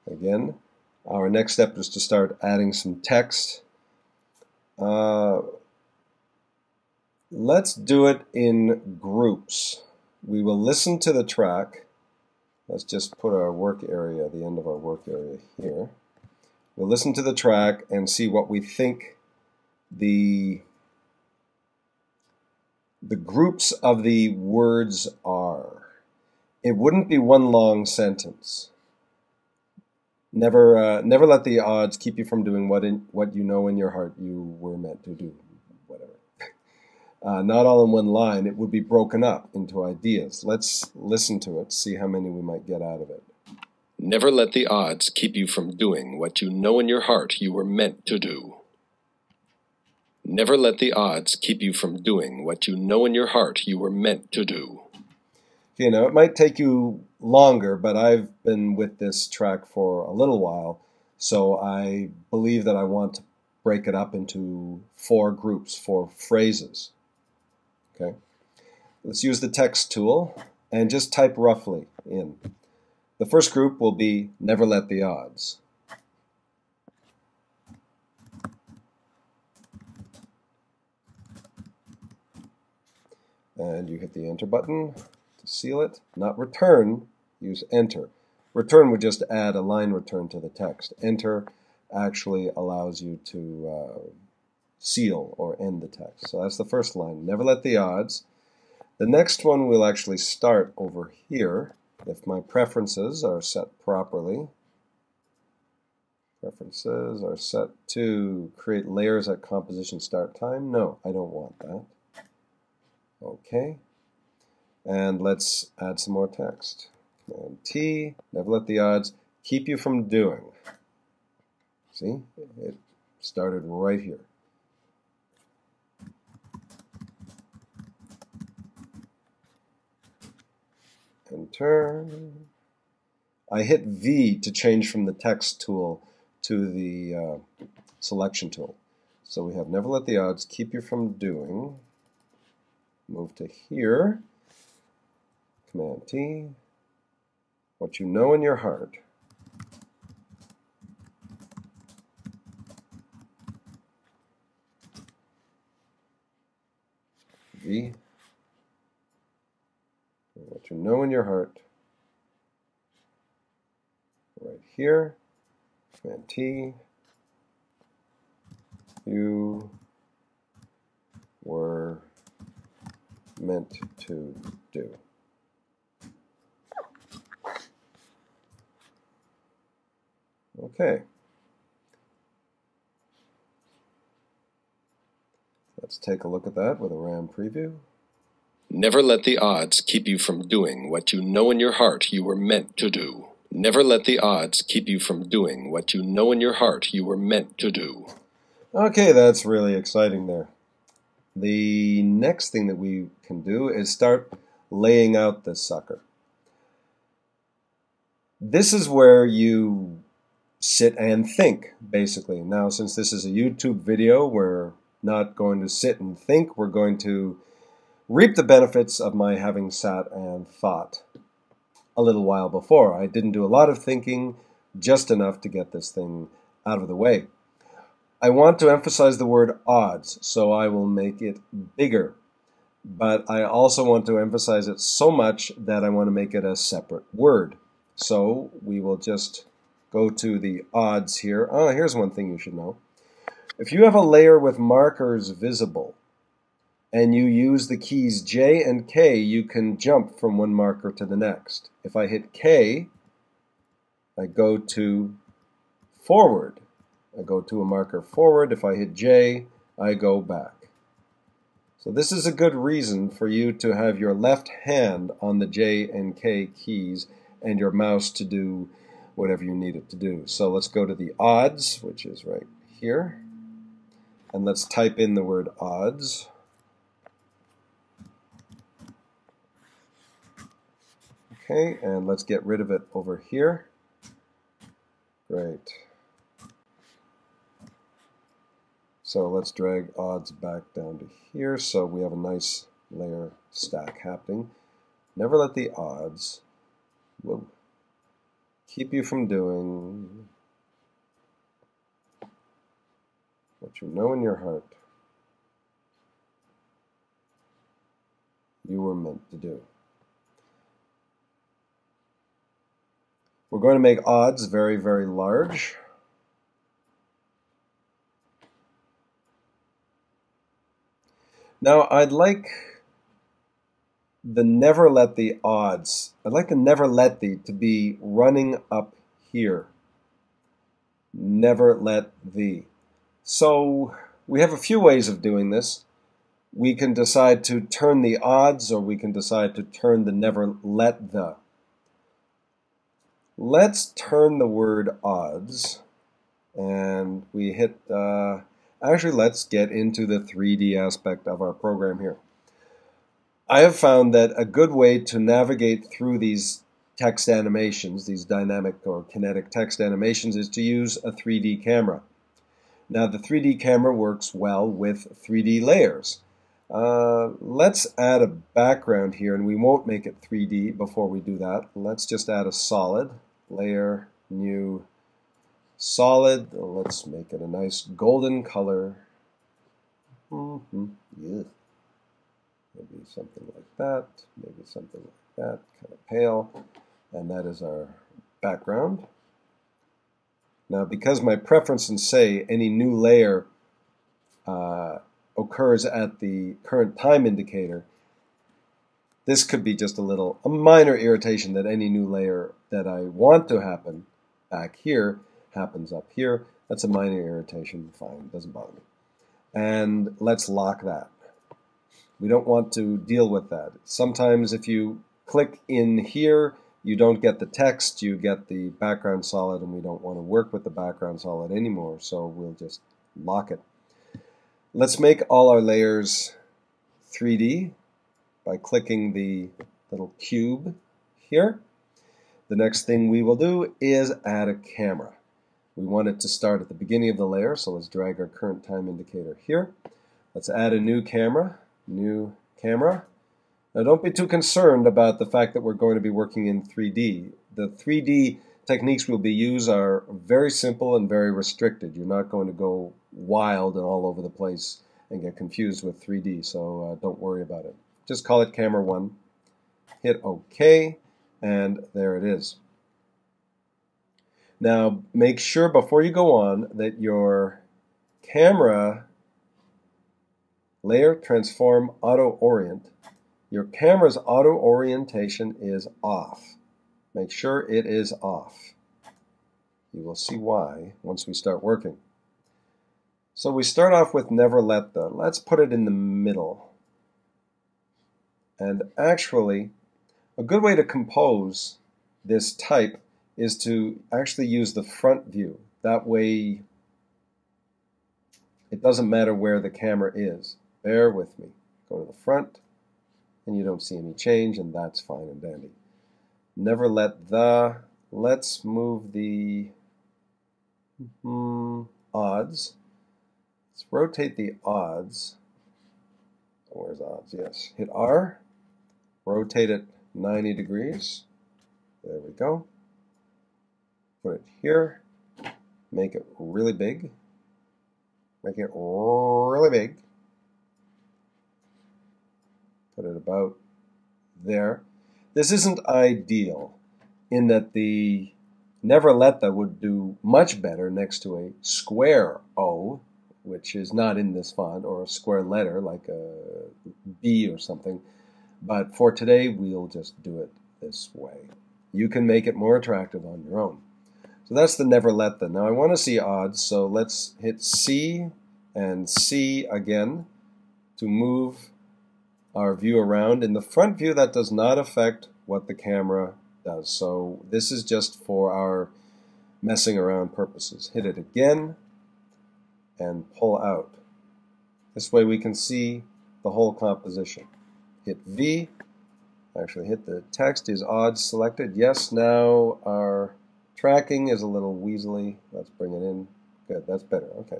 Again, our next step is to start adding some text. Let's do it in groups. We will listen to the track. Let's just put our work area, the end of our work area here. We'll listen to the track and see what we think the groups of the words are. It wouldn't be one long sentence. Never let the odds keep you from doing what you know in your heart you were meant to do. Whatever. Not all in one line. It would be broken up into ideas. Let's listen to it, see how many we might get out of it. Never let the odds keep you from doing what you know in your heart you were meant to do. Never let the odds keep you from doing what you know in your heart you were meant to do. Okay, now it might take you longer, but I've been with this track for a little while, so I believe that I want to break it up into 4 groups, 4 phrases. Okay, let's use the text tool and just type roughly in. The first group will be never let the odds. And you hit the enter button to seal it. Not return, use enter. Return would just add a line return to the text. Enter actually allows you to seal or end the text. So that's the first line. Never let the odds. The next one will actually start over here. If my preferences are set properly. Preferences are set to create layers at composition start time. No, I don't want that. Okay, and let's add some more text. Command T, never let the odds keep you from doing. See, it started right here. Enter. I hit V to change from the text tool to the selection tool. So we have never let the odds keep you from doing. Move to here, Command T, what you know in your heart. V, what you know in your heart. Right here, Command T, you were meant to do. Okay. Let's take a look at that with a RAM preview. Never let the odds keep you from doing what you know in your heart you were meant to do. Never let the odds keep you from doing what you know in your heart you were meant to do. Okay, that's really exciting there. The next thing that we can do is start laying out this sucker. This is where you sit and think, basically. Now, since this is a YouTube video, we're not going to sit and think. We're going to reap the benefits of my having sat and thought a little while before. I didn't do a lot of thinking, just enough to get this thing out of the way. I want to emphasize the word odds, so I will make it bigger. But I also want to emphasize it so much that I want to make it a separate word. So we will just go to the odds here. Oh, here's one thing you should know. If you have a layer with markers visible, and you use the keys J and K, you can jump from one marker to the next. If I hit K, I go to forward. I go to a marker forward. If I hit J, I go back. So this is a good reason for you to have your left hand on the J and K keys and your mouse to do whatever you need it to do. So let's go to the odds, which is right here. And let's type in the word odds. Okay, and let's get rid of it over here. Great. So let's drag odds back down to here so we have a nice layer stack happening. Never let the odds keep you from doing what you know in your heart you were meant to do. We're going to make odds very, very large. Now, I'd like the never let the odds, I'd like the never let the to be running up here. Never let the. So we have a few ways of doing this. We can decide to turn the odds, or we can decide to turn the never let the. Let's turn the word odds, and we hit, actually let's get into the 3D aspect of our program here. I have found that a good way to navigate through these text animations, these dynamic or kinetic text animations, is to use a 3D camera. Now the 3D camera works well with 3D layers. Let's add a background here, and we won't make it 3D before we do that. Let's just add a solid. Layer, new, solid. Let's make it a nice golden color. Yeah. Maybe something like that. Maybe something like that. Kind of pale. And that is our background. Now, because my preferences say any new layer occurs at the current time indicator, this could be just a minor irritation that any new layer that I want to happen back here happens up here. That's a minor irritation, fine, doesn't bother me. And let's lock that. We don't want to deal with that. Sometimes if you click in here, you don't get the text, you get the background solid, and we don't want to work with the background solid anymore, so we'll just lock it. Let's make all our layers 3D by clicking the little cube here. The next thing we will do is add a camera. We want it to start at the beginning of the layer, so let's drag our current time indicator here. Let's add a new camera. New camera. Now don't be too concerned about the fact that we're going to be working in 3D. The 3D techniques we'll be using are very simple and very restricted. You're not going to go wild and all over the place and get confused with 3D, so don't worry about it. Just call it camera 1, hit OK, and there it is. Now make sure before you go on that your camera layer transform auto orient, your camera's auto orientation is off. Make sure it is off. You will see why once we start working. So we start off with never let the. Let's put it in the middle. And actually, a good way to compose this type is to actually use the front view. That way, it doesn't matter where the camera is. Bear with me. Go to the front, and you don't see any change, and that's fine and dandy. Never let the. Let's move the odds. Let's rotate the odds. Where's odds? Yes. Hit R. Rotate it 90 degrees. There we go. Put it here. Make it really big. Make it really big. Put it about there. This isn't ideal in that the never let the would do much better next to a square O, which is not in this font, or a square letter like a B or something. But for today, we'll just do it this way. You can make it more attractive on your own. So that's the never let the. Now I want to see odds, so let's hit C and C again to move our view around. In the front view, that does not affect what the camera does. So this is just for our messing around purposes. Hit it again and pull out. This way we can see the whole composition. Hit V. Actually hit the text. Is odds selected? Yes. Now our tracking is a little weaselly. Let's bring it in. Good. That's better. Okay.